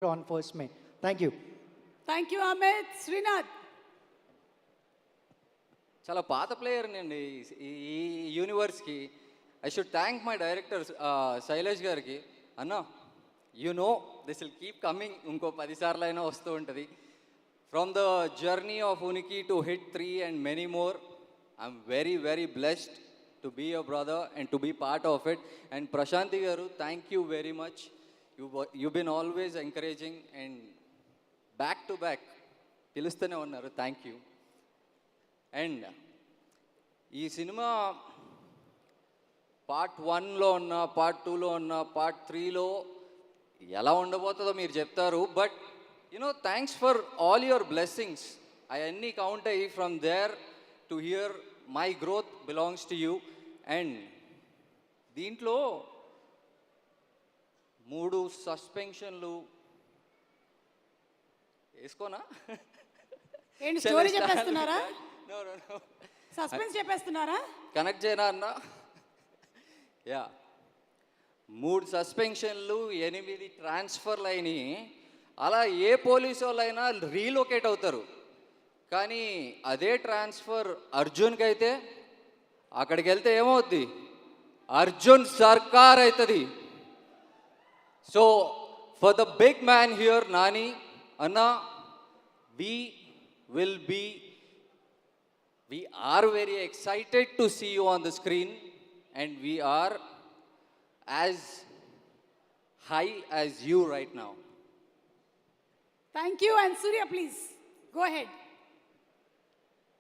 on 1st May. Thank you. Thank you, Amit. Srinath. చాలా పాత player అండి ఈ యూనివర్స్కి. I should thank my director Shailesh గారికి. అన్న you know this will keep coming, ఇంకో 10 సార్లు అయినా వస్తూ ఉంటుంది. From the journey of Uniki to hit 3 and many more, I'm very very blessed to be a brother and to be part of it. And Prashanti గారు, thank you very much. You been always encouraging and back to back పిలుస్తూనే ఉన్నారు. Thank you. And ఈ cinema part 1లో ఉన్న, part 2లో ఉన్న, part 3లో ఎలా ఉండబోతుందో మీరు చెప్తారు. But you know, thanks for all your blessings. అవన్నీ కౌంట్ అయ్యి from there to here my growth belongs to you. And దీంట్లో 3 సస్పెన్షన్లు వేసుకోనా? ఏంటి స్టోరీ చెప్పేస్తున్నారా? No. సస్పెన్స్ చెప్పేస్తున్నారా? కనెక్ట్ చేయనా అన్న? యా, 3 సస్పెన్షన్లు, 8 ట్రాన్స్ఫర్లు అయినాయి. అలా ఏ పోలీసు వాళ్ళైనా రీలొకేట్ అవుతారు. కానీ అదే ట్రాన్స్ఫర్ అర్జున్కి అయితే అక్కడికి వెళ్తే ఏమవుద్ది? అర్జున్ సర్కార్ అవుతుంది. So for the big man here, Nani అన్న, we are very excited to see you on the screen, and we are as high as you right now. Thank you, and Surya, please go ahead.